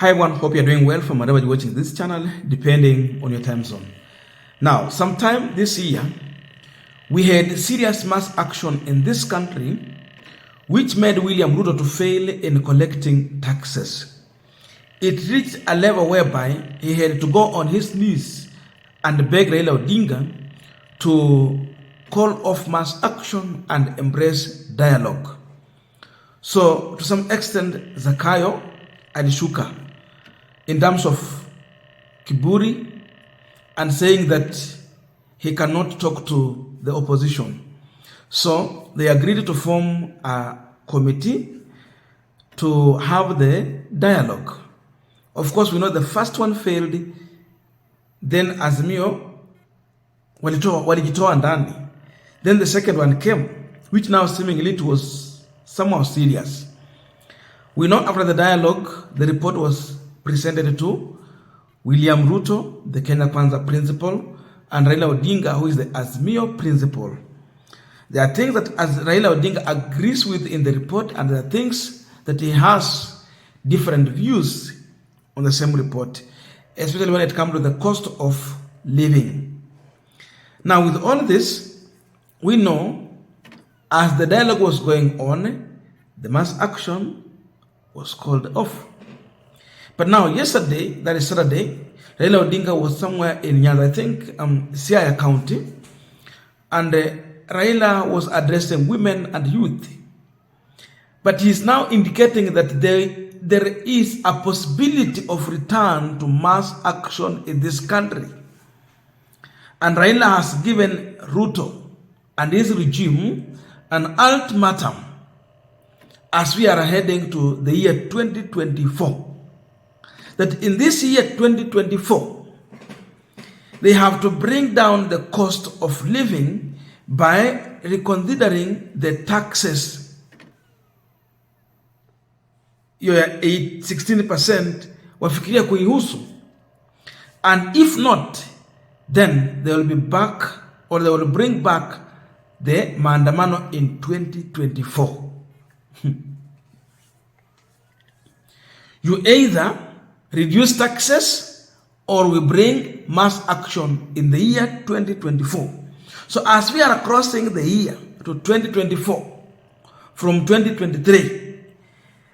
Hi everyone, hope you're doing well from wherever you're watching this channel, depending on your time zone. Now, sometime this year, we had serious mass action in this country, which made William Ruto to fail in collecting taxes. It reached a level whereby he had to go on his knees and beg Raila Odinga to call off mass action and embrace dialogue. So, to some extent, Zakayo alishuka in terms of kiburi and saying that he cannot talk to the opposition. So they agreed to form a committee to have the dialogue. Of course, we know the first one failed, then Azimio walijitoa ndani. Then the second one came, which now seemingly it was somehow serious. We know after the dialogue, the report was presented to William Ruto, the Kenya Kwanza principal, and Raila Odinga, who is the Azimio principal. There are things that as Raila Odinga agrees with in the report, and there are things that he has different views on the same report, especially when it comes to the cost of living. Now, with all this, we know as the dialogue was going on, the mass action was called off. But now, yesterday, that is Saturday, Raila Odinga was somewhere in Nyanza, I think, Siaya County, and Raila was addressing women and youth. But he is now indicating that there is a possibility of return to mass action in this country. And Raila has given Ruto and his regime an ultimatum as we are heading to the year 2024. That in this year 2024, they have to bring down the cost of living by reconsidering the taxes. Your 16% wafikiria kuihusu. And if not, then they will be back, or they will bring back the maandamano in 2024. You either reduce taxes or we bring mass action in the year 2024. So as we are crossing the year to 2024 from 2023,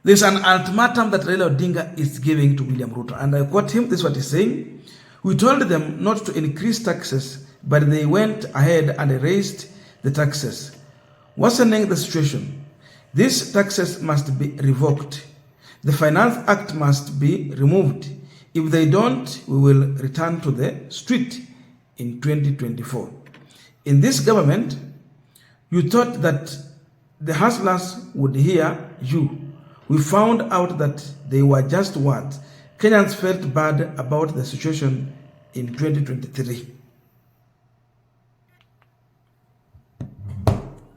there's an ultimatum that Raila Odinga is giving to William Ruto. And I quote him, this is what he's saying. We told them not to increase taxes, but they went ahead and raised the taxes, worsening the situation. These taxes must be revoked. The Finance Act must be removed. If they don't, we will return to the street in 2024. In this government, you thought that the hustlers would hear you. We found out that they were just words. Kenyans felt bad about the situation in 2023.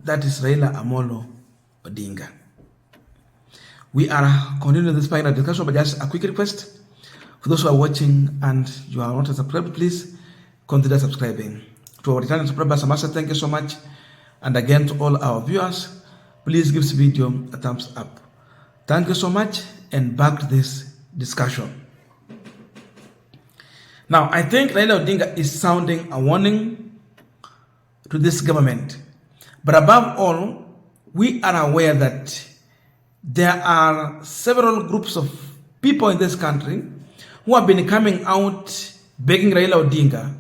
That is Raila Amolo Odinga. We are continuing this final discussion, but just a quick request for those who are watching and you are not subscribed, please consider subscribing. To our returning subscribers, I must say thank you so much. And again, to all our viewers, please give this video a thumbs up. Thank you so much, and back to this discussion. Now, I think Raila Odinga is sounding a warning to this government. But above all, we are aware that there are several groups of people in this country who have been coming out begging Raila Odinga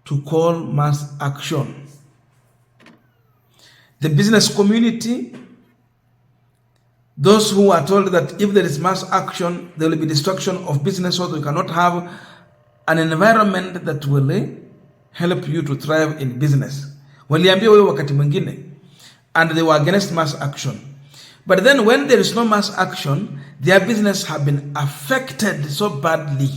to call mass action. The business community, those who are told that if there is mass action, there will be destruction of business, so we cannot have an environment that will help you to thrive in business. Waliambia wewe wakati mwingine, and they were against mass action. But then when there is no mass action, their business have been affected so badly.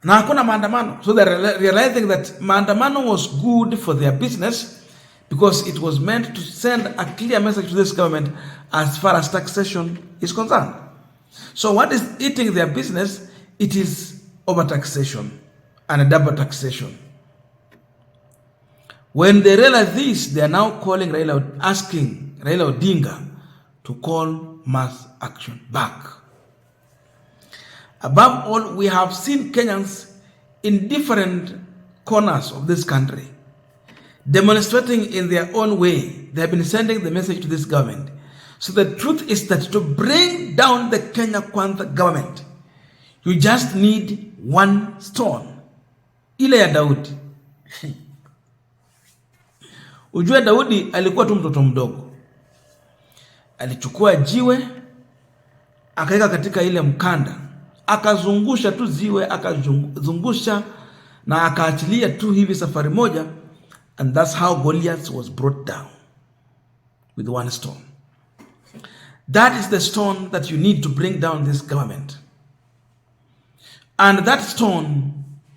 Na hakuna maandamano. So they're realizing that maandamano was good for their business because it was meant to send a clear message to this government as far as taxation is concerned. So what is eating their business? It is overtaxation and double taxation. When they realize this, they are now asking Raila Odinga to call mass action back. Above all, we have seen Kenyans in different corners of this country demonstrating in their own way. They have been sending the message to this government. So the truth is that to bring down the Kenya Kwanza government, you just need one stone. Ile ya Daudi. Ujue Daudi alikuwa tu mtoto mdogo. Alichukua jiwe, akaweka katika ile mkanda, akazungusha tu ziwe, akazungusha na akaachilia tu hivi safari moja, and that's how Goliath was brought down with one stone. That is the stone that you need to bring down this government. And that stone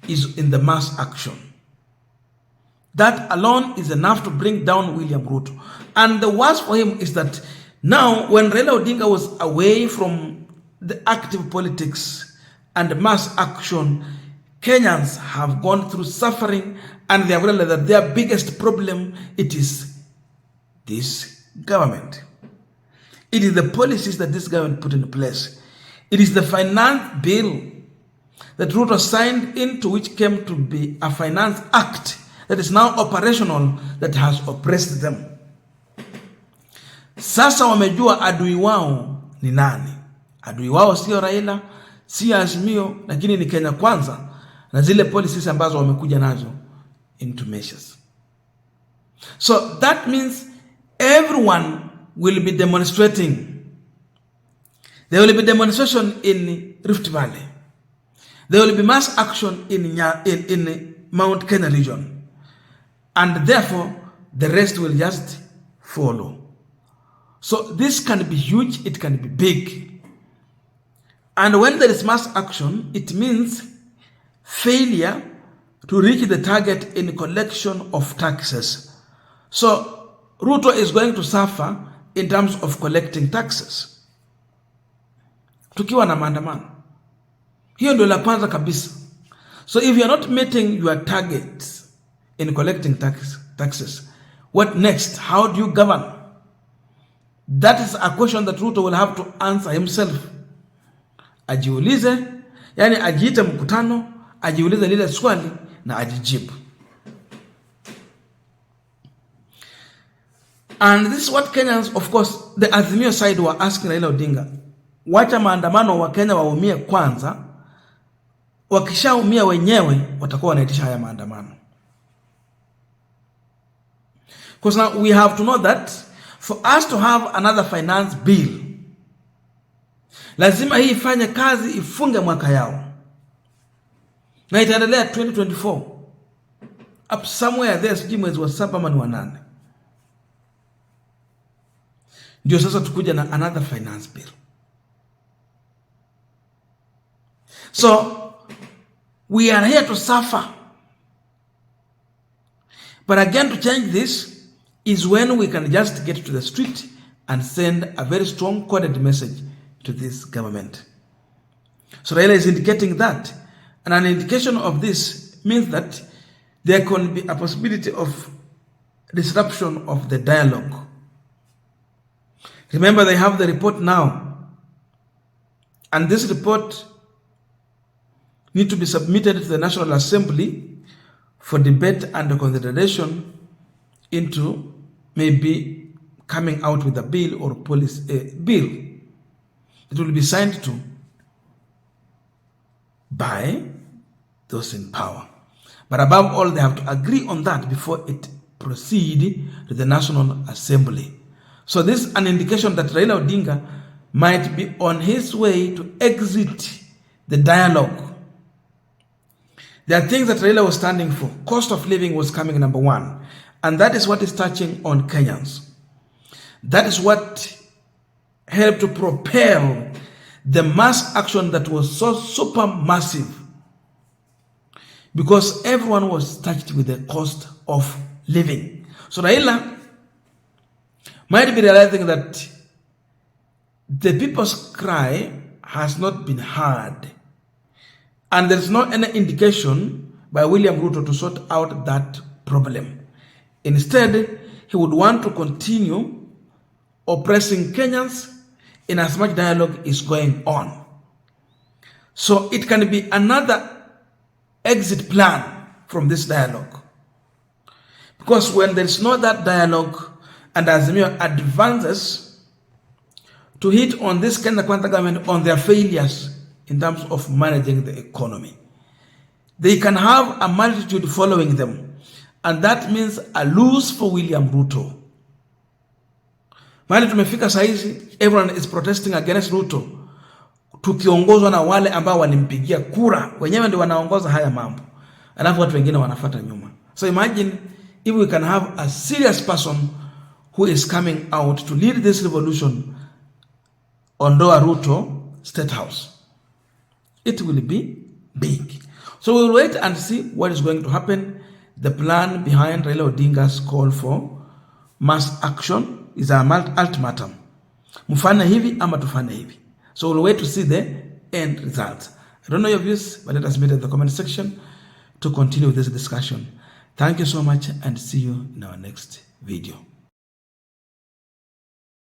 is in the mass action. That alone is enough to bring down William Ruto. And the worst for him is that now when Raila Odinga was away from the active politics and mass action, Kenyans have gone through suffering, and they have realized that their biggest problem, it is this government. It is the policies that this government put in place. It is the finance bill that Ruto signed into, which came to be a finance act that is now operational, that has oppressed them. Sasa wamejua adui wao ni nani. Adui wao sio Raila, sio Azimio, lakini ni Kenya Kwanza na zile policies ambazo wamekuja nazo into measures. So that means everyone will be demonstrating. There will be demonstration in Rift Valley. There will be mass action in Mount Kenya region. And therefore, the rest will just follow. So this can be huge, it can be big. And when there is mass action, it means failure to reach the target in collection of taxes. So Ruto is going to suffer in terms of collecting taxes. Tukiwa na maandamano. Hiyo ndio la kwanza kabisa. So if you are not meeting your targets in collecting taxes, what next? How do you govern? That is a question that Ruto will have to answer himself. Ajiulize, yani ajiite mkutano, ajiulize lile swali na ajijibu. And this is what Kenyans, of course, the Azimio side were asking Raila Odinga. Wacha maandamano wa Kenya waumie kwanza, wakishaumia wenyewe watakuwa wanaitisha haya maandamano. Because now we have to know that for us to have another finance bill, lazima hii ifanye kazi, ifunge mwaka yao. Na itaendelea 2024. Up somewhere there, sijui mwezi wa 7 ama ni wa 8. Ndio sasa tukuja na another finance bill. So we are here to suffer. But again, to change this is when we can just get to the street and send a very strong coded message to this government. So Raila is indicating that. And an indication of this means that there can be a possibility of disruption of the dialogue. Remember, they have the report now. And this report needs to be submitted to the National Assembly for debate and consideration into maybe coming out with a bill or policy bill. It will be signed to by those in power. But above all, they have to agree on that before it proceed to the National Assembly. So this is an indication that Raila Odinga might be on his way to exit the dialogue. There are things that Raila was standing for. Cost of living was coming number 1. And that is what is touching on Kenyans. That is what helped to propel the mass action that was so super massive. Because everyone was touched with the cost of living. So Raila might be realizing that the people's cry has not been heard. And there is no any indication by William Ruto to sort out that problem. Instead, he would want to continue oppressing Kenyans in as much dialogue is going on. So it can be another exit plan from this dialogue. Because when there is no that dialogue and Azimio advances to hit on this Kenya Kwanza government on their failures in terms of managing the economy, they can have a multitude following them, and that means a lose for William Ruto. Mahali tumefika saizi, everyone is protesting against Ruto, tukiongozwa na wale ambao walimpigia kura, wenyewe ndio wanaongoza haya mambo, alafu watu wengine wanafuata nyuma. So imagine if we can have a serious person who is coming out to lead this revolution on Ruto State House. It will be big. So we will wait and see what is going to happen. The plan behind Raila Odinga's call for mass action is an ultimatum. Mufane hivi ama tufane hivi. So we'll wait to see the end result. I don't know your views, but let us meet in the comment section to continue this discussion. Thank you so much and see you in our next video.